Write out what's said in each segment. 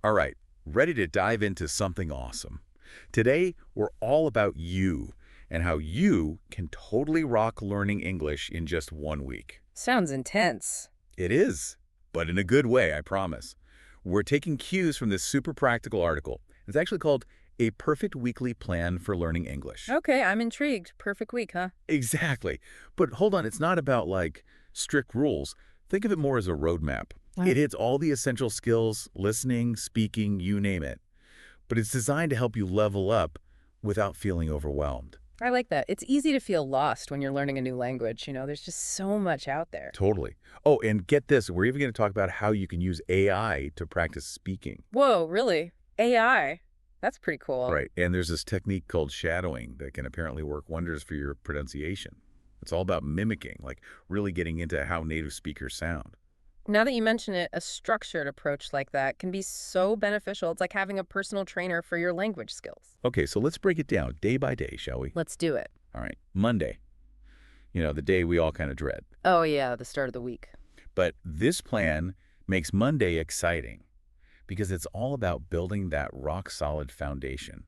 All right, ready to dive into something awesome. Today, we're all about you and how you can totally rock learning English in just 1 week. Sounds intense. It is, but in a good way, I promise. We're taking cues from this super practical article. It's actually called A Perfect Weekly Plan for Learning English. Okay, I'm intrigued. Perfect week, huh? Exactly. But hold on, it's not about like strict rules. Think of it more as a roadmap. Wow. It hits all the essential skills, listening, speaking, you name it. But it's designed to help you level up without feeling overwhelmed. I like that. It's easy to feel lost when you're learning a new language. There's just so much out there. Totally. Oh, and get this, we're even going to talk about how you can use AI to practice speaking. Whoa, really? AI? That's pretty cool. Right. And there's this technique called shadowing that can apparently work wonders for your pronunciation. It's all about mimicking, like really getting into how native speakers sound. Now that you mention it, a structured approach like that can be so beneficial. It's like having a personal trainer for your language skills. Okay, so let's break it down day by day, shall we? Let's do it. All right. Monday, the day we all kind of dread. Oh, yeah, the start of the week. But this plan makes Monday exciting because it's all about building that rock-solid foundation,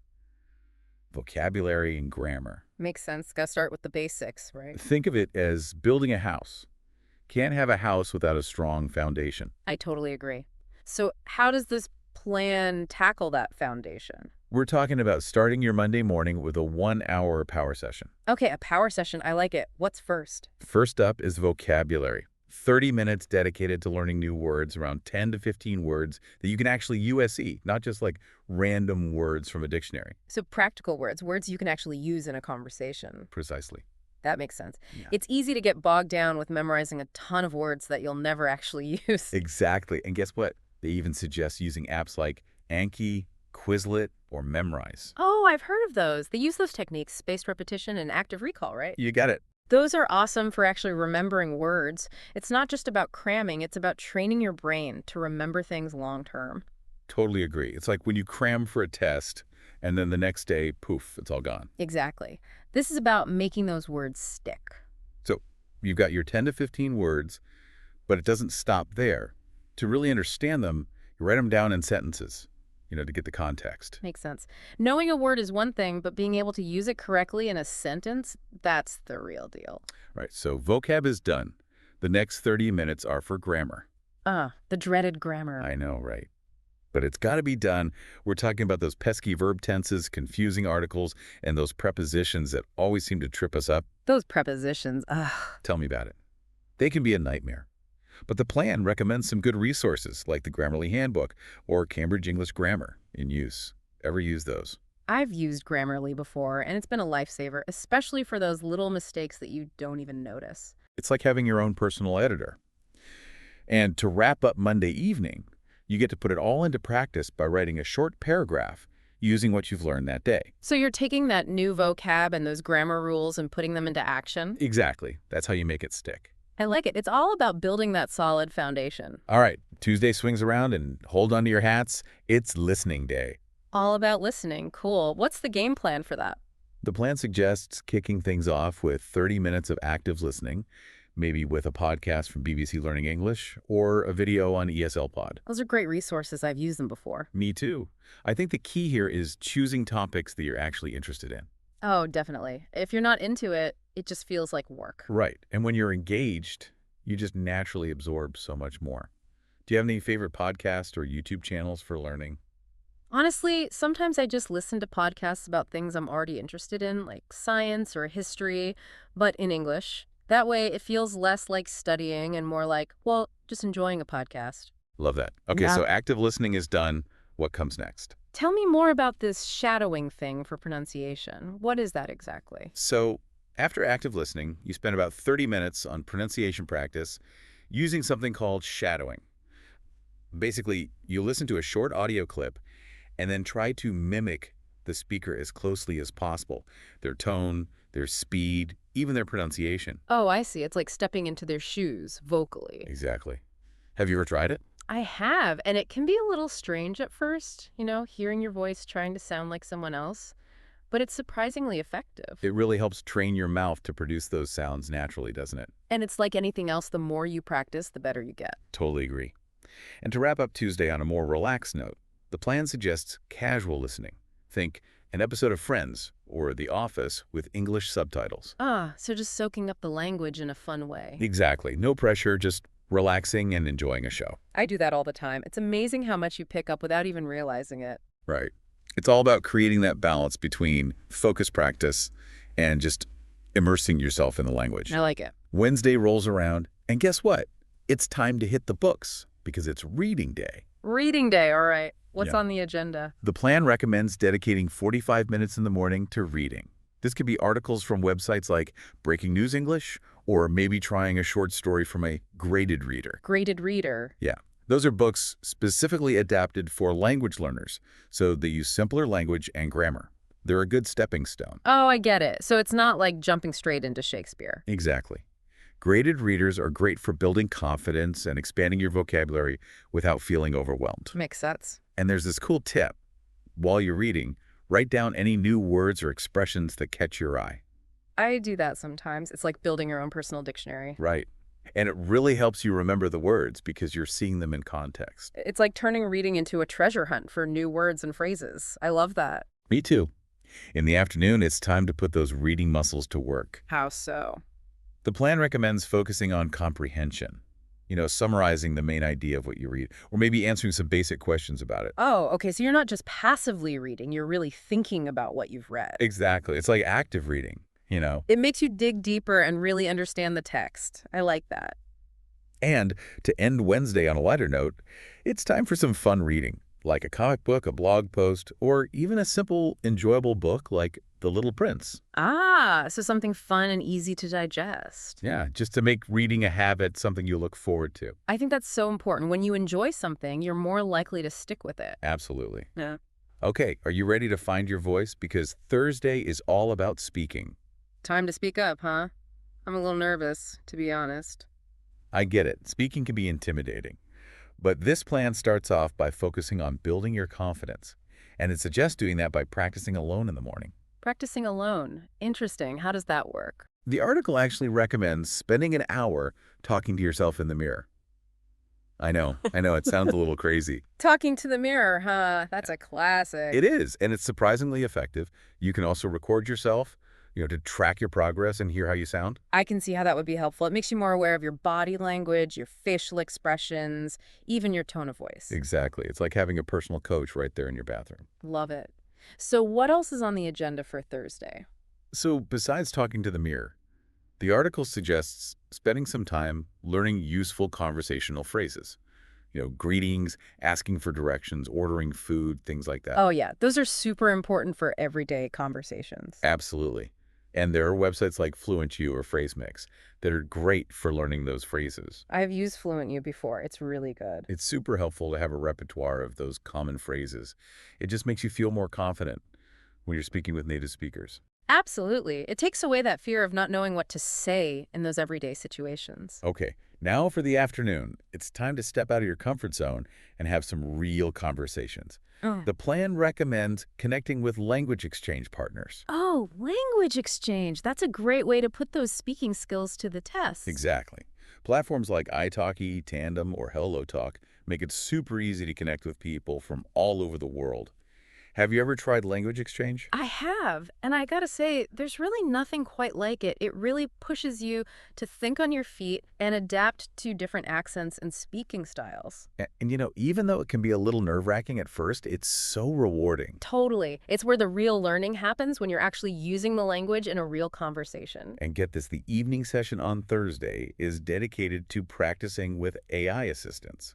vocabulary and grammar. Makes sense. Gotta start with the basics, right? Think of it as building a house. Can't have a house without a strong foundation. I totally agree. So, how does this plan tackle that foundation? We're talking about starting your Monday morning with a 1-hour power session. Okay, a power session. I like it. What's first? First up is vocabulary. 30 minutes dedicated to learning new words, around 10 to 15 words that you can actually USE, not just like random words from a dictionary. So, practical words, words you can actually use in a conversation. Precisely. That makes sense. Yeah. It's easy to get bogged down with memorizing a ton of words that you'll never actually use. Exactly. And guess what? They even suggest using apps like Anki, Quizlet, or Memrise. Oh, I've heard of those. They use those techniques, spaced repetition and active recall, right? You got it. Those are awesome for actually remembering words. It's not just about cramming, it's about training your brain to remember things long term. Totally agree. It's like when you cram for a test and then the next day, poof, it's all gone. Exactly. This is about making those words stick. So you've got your 10 to 15 words, but it doesn't stop there. To really understand them, you write them down in sentences, to get the context. Makes sense. Knowing a word is one thing, but being able to use it correctly in a sentence, that's the real deal. Right, so vocab is done. The next 30 minutes are for grammar. The dreaded grammar. I know, right? But it's got to be done. We're talking about those pesky verb tenses, confusing articles, and those prepositions that always seem to trip us up. Those prepositions, ugh. Tell me about it. They can be a nightmare. But the plan recommends some good resources like the Grammarly Handbook or Cambridge English Grammar in use. Ever use those? I've used Grammarly before, and it's been a lifesaver, especially for those little mistakes that you don't even notice. It's like having your own personal editor. And to wrap up Monday evening, you get to put it all into practice by writing a short paragraph using what you've learned that day. So you're taking that new vocab and those grammar rules and putting them into action? Exactly. That's how you make it stick. I like it. It's all about building that solid foundation. All right, Tuesday swings around and hold on to your hats. It's listening day. All about listening. Cool. What's the game plan for that? The plan suggests kicking things off with 30 minutes of active listening, maybe with a podcast from BBC Learning English or a video on ESL Pod. Those are great resources. I've used them before. Me too. I think the key here is choosing topics that you're actually interested in. Oh, definitely. If you're not into it, it just feels like work. Right. And when you're engaged, you just naturally absorb so much more. Do you have any favorite podcasts or YouTube channels for learning? Honestly, sometimes I just listen to podcasts about things I'm already interested in, like science or history, but in English. That way, it feels less like studying and more like, well, just enjoying a podcast. Love that. Okay, Yeah. so active listening is done. What comes next? Tell me more about this shadowing thing for pronunciation. What is that exactly? So after active listening, you spend about 30 minutes on pronunciation practice using something called shadowing. Basically, you listen to a short audio clip and then try to mimic the speaker as closely as possible. Their tone, their speed, even their pronunciation. Oh, I see. It's like stepping into their shoes vocally. Exactly. Have you ever tried it? I have, and it can be a little strange at first, hearing your voice trying to sound like someone else, but it's surprisingly effective. It really helps train your mouth to produce those sounds naturally, doesn't it? And it's like anything else, the more you practice, the better you get. Totally agree. And to wrap up Tuesday on a more relaxed note, The plan suggests casual listening. Think an episode of Friends or The Office with English subtitles. Ah, so just soaking up the language in a fun way. Exactly. No pressure, just relaxing and enjoying a show. I do that all the time. It's amazing how much you pick up without even realizing it. Right. It's all about creating that balance between focus practice and just immersing yourself in the language. I like it. Wednesday rolls around, and guess what? It's time to hit the books because it's reading day. Reading day, all right. What's Yeah. on the agenda? The plan recommends dedicating 45 minutes in the morning to reading. This could be articles from websites like Breaking News English, or maybe trying a short story from a graded reader. Graded reader. Yeah, those are books specifically adapted for language learners, so they use simpler language and grammar. They're a good stepping stone. Oh, I get it. So it's not like jumping straight into Shakespeare. Exactly. Graded readers are great for building confidence and expanding your vocabulary without feeling overwhelmed. Makes sense. And there's this cool tip. While you're reading, write down any new words or expressions that catch your eye. I do that sometimes. It's like building your own personal dictionary. Right. And it really helps you remember the words because you're seeing them in context. It's like turning reading into a treasure hunt for new words and phrases. I love that. Me too. In the afternoon, it's time to put those reading muscles to work. How so? The plan recommends focusing on comprehension. Summarizing the main idea of what you read, or maybe answering some basic questions about it. Oh, okay. So you're not just passively reading, you're really thinking about what you've read. Exactly. It's like active reading. It makes you dig deeper and really understand the text. I like that. And to end Wednesday on a lighter note, it's time for some fun reading, like a comic book, a blog post, or even a simple, enjoyable book like The Little Prince. Ah, so something fun and easy to digest. Yeah, just to make reading a habit, something you look forward to. I think that's so important. When you enjoy something, you're more likely to stick with it. Absolutely. Yeah. Okay, are you ready to find your voice? Because Thursday is all about speaking. Time to speak up, huh? I'm a little nervous, to be honest. I get it. Speaking can be intimidating. But this plan starts off by focusing on building your confidence. And it suggests doing that by practicing alone in the morning. Practicing alone. Interesting. How does that work? The article actually recommends spending an hour talking to yourself in the mirror. I know, it sounds a little crazy. Talking to the mirror, huh? That's a classic. It is, and it's surprisingly effective. You can also record yourself, to track your progress and hear how you sound. I can see how that would be helpful. It makes you more aware of your body language, your facial expressions, even your tone of voice. Exactly. It's like having a personal coach right there in your bathroom. Love it. So what else is on the agenda for Thursday? So besides talking to the mirror, the article suggests spending some time learning useful conversational phrases. Greetings, asking for directions, ordering food, things like that. Oh, yeah. Those are super important for everyday conversations. Absolutely. And there are websites like FluentU or PhraseMix that are great for learning those phrases. I've used Fluent U before. It's really good. It's super helpful to have a repertoire of those common phrases. It just makes you feel more confident when you're speaking with native speakers. Absolutely. It takes away that fear of not knowing what to say in those everyday situations. Okay, now for the afternoon. It's time to step out of your comfort zone and have some real conversations. Oh. The plan recommends connecting with language exchange partners. Oh, language exchange. That's a great way to put those speaking skills to the test. Exactly. Platforms like italki, Tandem, or HelloTalk make it super easy to connect with people from all over the world. Have you ever tried language exchange? I have, and I gotta say, there's really nothing quite like it. It really pushes you to think on your feet and adapt to different accents and speaking styles. And even though it can be a little nerve-wracking at first, it's so rewarding. Totally. It's where the real learning happens when you're actually using the language in a real conversation. And get this, the evening session on Thursday is dedicated to practicing with AI assistants.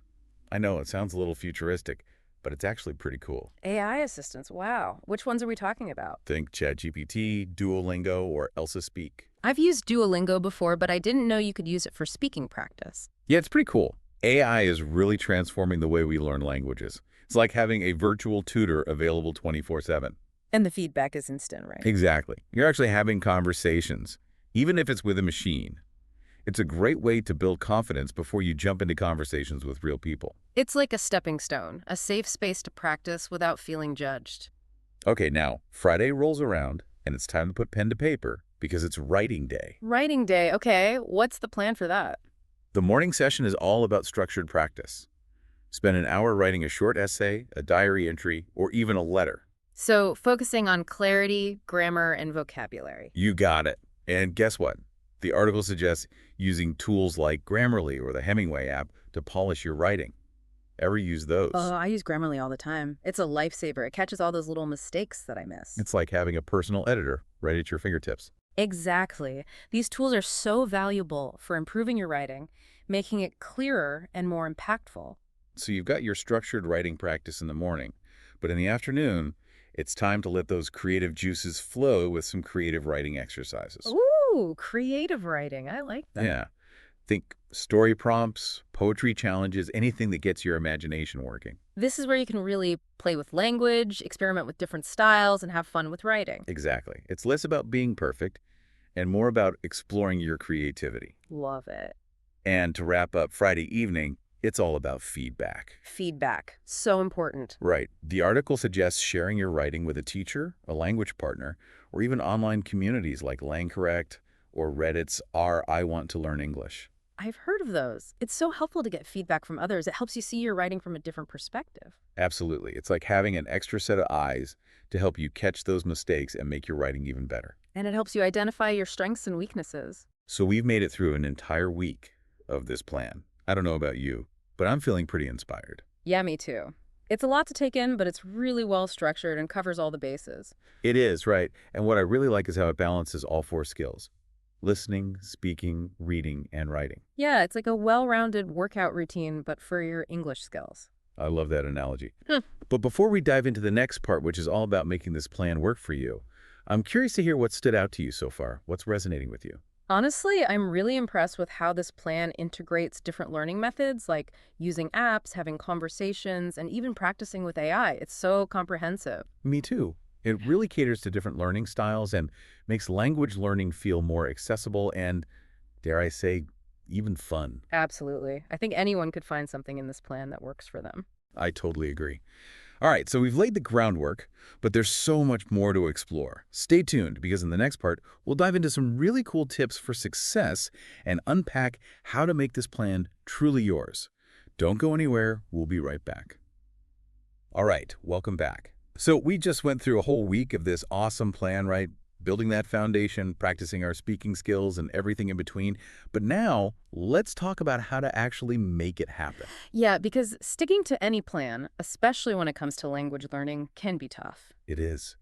I know it sounds a little futuristic, but it's actually pretty cool. AI assistants, wow. Which ones are we talking about? Think ChatGPT, Duolingo, or Elsa Speak. I've used Duolingo before, but I didn't know you could use it for speaking practice. Yeah, it's pretty cool. AI is really transforming the way we learn languages. It's like having a virtual tutor available 24/7. And the feedback is instant, right? Exactly. You're actually having conversations, even if it's with a machine. It's a great way to build confidence before you jump into conversations with real people. It's like a stepping stone, a safe space to practice without feeling judged. Okay, now, Friday rolls around, and it's time to put pen to paper because it's writing day. Writing day, okay. What's the plan for that? The morning session is all about structured practice. Spend an hour writing a short essay, a diary entry, or even a letter. So focusing on clarity, grammar, and vocabulary. You got it. And guess what? The article suggests using tools like Grammarly or the Hemingway app to polish your writing. Ever use Oh, those? I use Grammarly all the time. It's a lifesaver. It catches all those little mistakes that I miss. It's like having a personal editor right at your fingertips. Exactly. These tools are so valuable for improving your writing, making it clearer and more impactful. So you've got your structured writing practice in the morning, but in the afternoon, it's time to let those creative juices flow with some creative writing exercises. Ooh, creative writing. I like that. Yeah. Think story prompts, poetry challenges, anything that gets your imagination working. This is where you can really play with language, experiment with different styles, and have fun with writing. Exactly. It's less about being perfect and more about exploring your creativity. Love it. And to wrap up Friday evening, it's all about feedback. Feedback. So important. Right. The article suggests sharing your writing with a teacher, a language partner, or even online communities like LangCorrect or Reddit's I Want to Learn English. I've heard of those. It's so helpful to get feedback from others. It helps you see your writing from a different perspective. Absolutely. It's like having an extra set of eyes to help you catch those mistakes and make your writing even better. And it helps you identify your strengths and weaknesses. So we've made it through an entire week of this plan. I don't know about you, but I'm feeling pretty inspired. Yeah, me too. It's a lot to take in, but it's really well structured and covers all the bases. It is, right. And what I really like is how it balances all four skills: listening, speaking, reading, and writing. Yeah, it's like a well-rounded workout routine, but for your English skills. I love that analogy. Hmm. But before we dive into the next part, which is all about making this plan work for you, I'm curious to hear what stood out to you so far. What's resonating with you? Honestly, I'm really impressed with how this plan integrates different learning methods, like using apps, having conversations, and even practicing with AI. It's so comprehensive. Me too. It really caters to different learning styles and makes language learning feel more accessible and, dare I say, even fun. Absolutely. I think anyone could find something in this plan that works for them. I totally agree. All right, so we've laid the groundwork, but there's so much more to explore. Stay tuned, because in the next part, we'll dive into some really cool tips for success and unpack how to make this plan truly yours. Don't go anywhere. We'll be right back. All right, welcome back. So we just went through a whole week of this awesome plan, right? Building that foundation, practicing our speaking skills, and everything in between. But now, let's talk about how to actually make it happen. Yeah, because sticking to any plan, especially when it comes to language learning, can be tough. It is.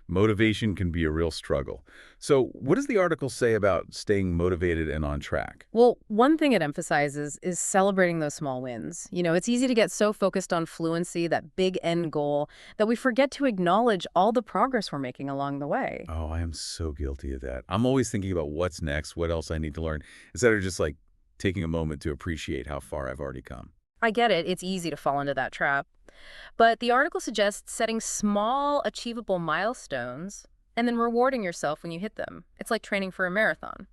Motivation can be a real struggle. So what does the article say about staying motivated and on track? Well, one thing it emphasizes is celebrating those small wins. It's easy to get so focused on fluency, that big end goal, that we forget to acknowledge all the progress we're making along the way. Oh, I am so guilty of that. I'm always thinking about what's next, what else I need to learn, instead of just like taking a moment to appreciate how far I've already come. I get it. It's easy to fall into that trap. But the article suggests setting small, achievable milestones and then rewarding yourself when you hit them. It's like training for a marathon.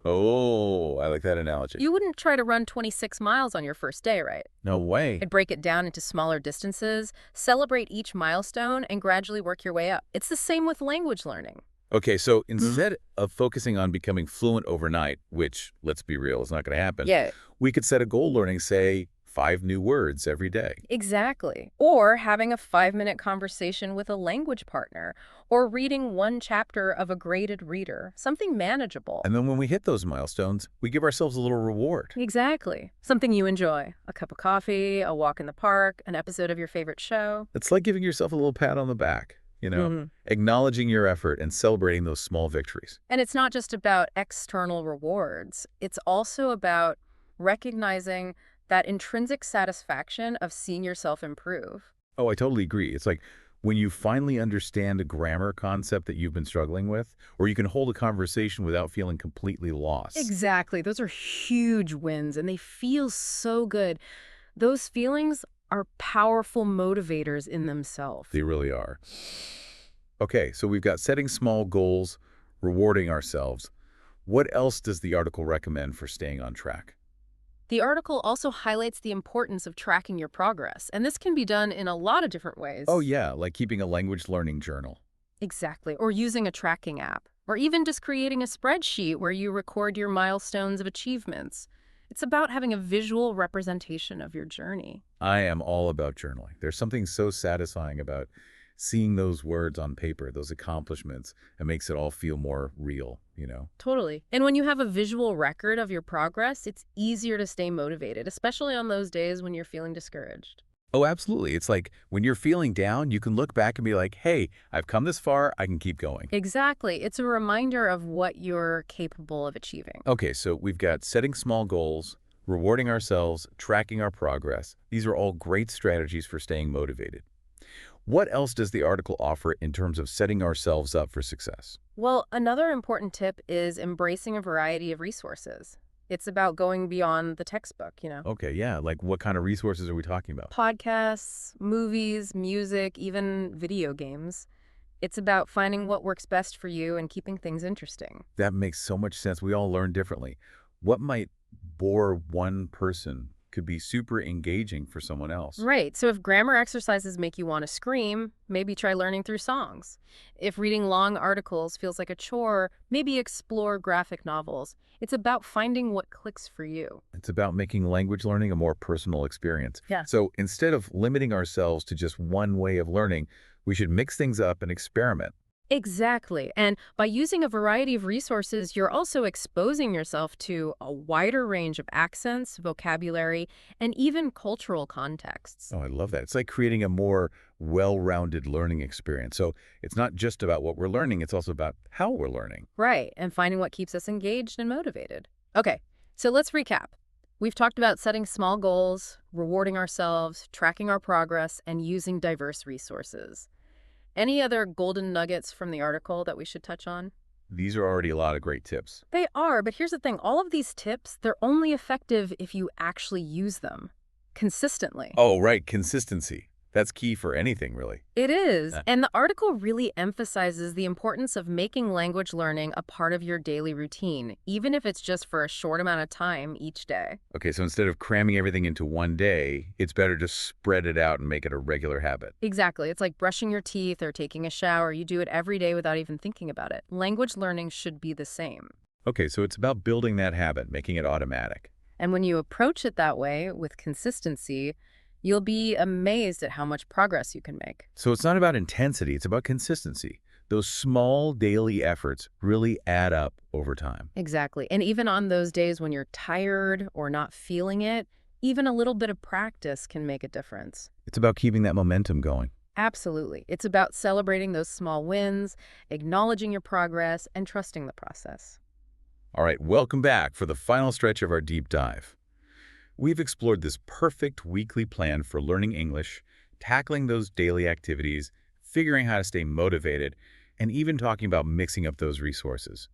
Oh, I like that analogy. You wouldn't try to run 26 miles on your first day, right? No way. I'd break it down into smaller distances, celebrate each milestone, and gradually work your way up. It's the same with language learning. Okay, so instead of focusing on becoming fluent overnight, which, let's be real, is not going to happen, Yeah, we could set a goal learning, say, 5 new words every day. exactly. Or having a 5-minute conversation with a language partner, or reading one chapter of a graded reader, something manageable. And then when we hit those milestones, we give ourselves a little reward. Exactly. Something you enjoy. A cup of coffee, a walk in the park, an episode of your favorite show. It's like giving yourself a little pat on the back, Mhm. acknowledging your effort and celebrating those small victories. And it's not just about external rewards. It's also about recognizing that intrinsic satisfaction of seeing yourself improve. Oh, I totally agree. It's like when you finally understand a grammar concept that you've been struggling with, or you can hold a conversation without feeling completely lost. Exactly. Those are huge wins, and they feel so good. Those feelings are powerful motivators in themselves. They really are. Okay, so we've got setting small goals, rewarding ourselves. What else does the article recommend for staying on track? The article also highlights the importance of tracking your progress, and this can be done in a lot of different ways. Oh yeah, like keeping a language learning journal. Exactly. Or using a tracking app, or even just creating a spreadsheet where you record your milestones of achievements. It's about having a visual representation of your journey. I am all about journaling. There's something so satisfying about seeing those words on paper, those accomplishments. It makes it all feel more real. Totally. And when you have a visual record of your progress, it's easier to stay motivated, especially on those days when you're feeling discouraged. Oh, absolutely. It's like when you're feeling down, you can look back and be like, hey, I've come this far. I can keep going. Exactly. It's a reminder of what you're capable of achieving. Okay, so we've got setting small goals, rewarding ourselves, tracking our progress. These are all great strategies for staying motivated. What else does the article offer in terms of setting ourselves up for success? Well, another important tip is embracing a variety of resources. It's about going beyond the textbook. Okay, yeah, like what kind of resources are we talking about? Podcasts, movies, music, even video games. It's about finding what works best for you and keeping things interesting. That makes so much sense. We all learn differently. What might bore one person could be super engaging for someone else. Right. So if grammar exercises make you want to scream, maybe try learning through songs. If reading long articles feels like a chore, maybe explore graphic novels. It's about finding what clicks for you. It's about making language learning a more personal experience. Yeah. So instead of limiting ourselves to just one way of learning, we should mix things up and experiment. Exactly. And by using a variety of resources, you're also exposing yourself to a wider range of accents, vocabulary, and even cultural contexts. Oh, I love that. It's like creating a more well-rounded learning experience. So it's not just about what we're learning, it's also about how we're learning. Right. And finding what keeps us engaged and motivated. Okay. So let's recap. We've talked about setting small goals, rewarding ourselves, tracking our progress, and using diverse resources. Any other golden nuggets from the article that we should touch on? These are already a lot of great tips. They are, but here's the thing. All of these tips, they're only effective if you actually use them consistently. Oh, right, consistency. That's key for anything, really. It is. Uh, And the article really emphasizes the importance of making language learning a part of your daily routine, even if it's just for a short amount of time each day. Okay, so instead of cramming everything into one day, it's better to spread it out and make it a regular habit. Exactly. It's like brushing your teeth or taking a shower. You do it every day without even thinking about it. Language learning should be the same. Okay, so it's about building that habit, making it automatic. And when you approach it that way, with consistency, you'll be amazed at how much progress you can make. So it's not about intensity, it's about consistency. Those small daily efforts really add up over time. Exactly. And even on those days when you're tired or not feeling it, even a little bit of practice can make a difference. It's about keeping that momentum going. Absolutely. It's about celebrating those small wins, acknowledging your progress, and trusting the process. All right, welcome back for the final stretch of our deep dive. We've explored this perfect weekly plan for learning English, tackling those daily activities, figuring how to stay motivated, and even talking about mixing up those resources.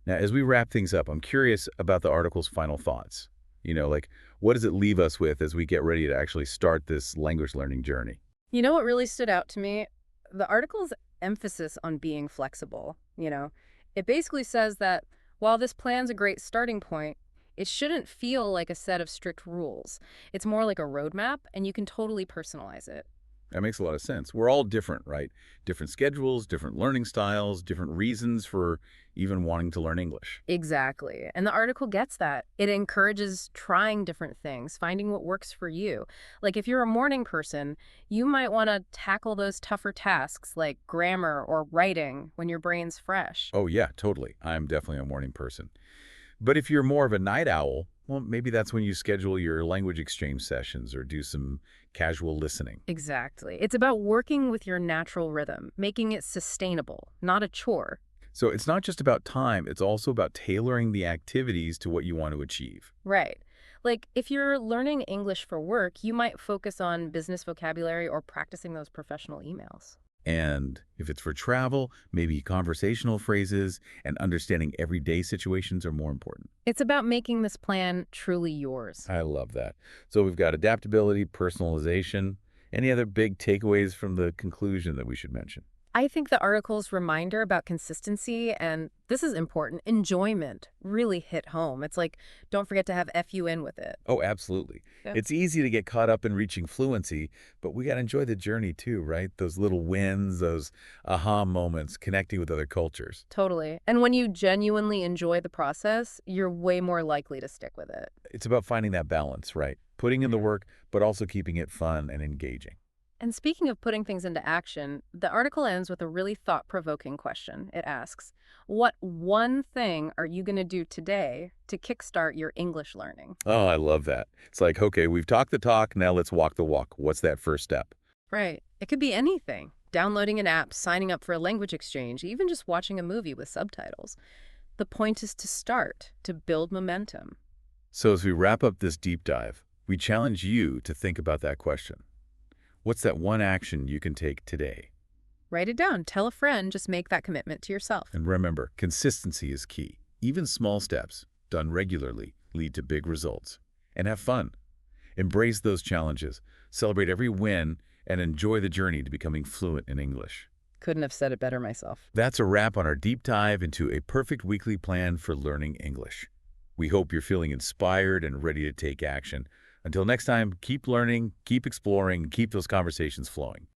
Now, as we wrap things up, I'm curious about the article's final thoughts. Like, what does it leave us with as we get ready to actually start this language learning journey? You know what really stood out to me? The article's emphasis on being flexible. It basically says that while this plan's a great starting point, it shouldn't feel like a set of strict rules. It's more like a roadmap, and you can totally personalize it. That makes a lot of sense. We're all different, right? Different schedules, different learning styles, different reasons for even wanting to learn English. Exactly. And the article gets that. It encourages trying different things, finding what works for you. Like if you're a morning person, you might want to tackle those tougher tasks like grammar or writing when your brain's fresh. Oh, yeah, totally. I'm definitely a morning person. But if you're more of a night owl, well, maybe that's when you schedule your language exchange sessions or do some casual listening. Exactly. It's about working with your natural rhythm, making it sustainable, not a chore. So it's not just about time, it's also about tailoring the activities to what you want to achieve. Right. Like if you're learning English for work, you might focus on business vocabulary or practicing those professional emails. And if it's for travel, maybe conversational phrases and understanding everyday situations are more important. It's about making this plan truly yours. I love that. So we've got adaptability, personalization. Any other big takeaways from the conclusion that we should mention? I think the article's reminder about consistency and, this is important, enjoyment really hit home. It's like, don't forget to have FUN with it. Oh, absolutely. Yeah. It's easy to get caught up in reaching fluency, but we got to enjoy the journey too, right? Those little wins, those aha moments, connecting with other cultures. Totally. And when you genuinely enjoy the process, you're way more likely to stick with it. It's about finding that balance, right? Putting in the Yeah. work, but also keeping it fun and engaging. And speaking of putting things into action, the article ends with a really thought-provoking question. It asks, what one thing are you going to do today to kickstart your English learning? Oh, I love that. It's like, okay, we've talked the talk, now let's walk the walk. What's that first step? Right. It could be anything. Downloading an app, signing up for a language exchange, even just watching a movie with subtitles. The point is to start, to build momentum. So as we wrap up this deep dive, we challenge you to think about that question. What's that one action you can take today? Write it down. Tell a friend. Just make that commitment to yourself. And remember, consistency is key. Even small steps, done regularly, lead to big results. And have fun. Embrace those challenges, celebrate every win, and enjoy the journey to becoming fluent in English. Couldn't have said it better myself. That's a wrap on our deep dive into a perfect weekly plan for learning English. We hope you're feeling inspired and ready to take action. Until next time, keep learning, keep exploring, keep those conversations flowing.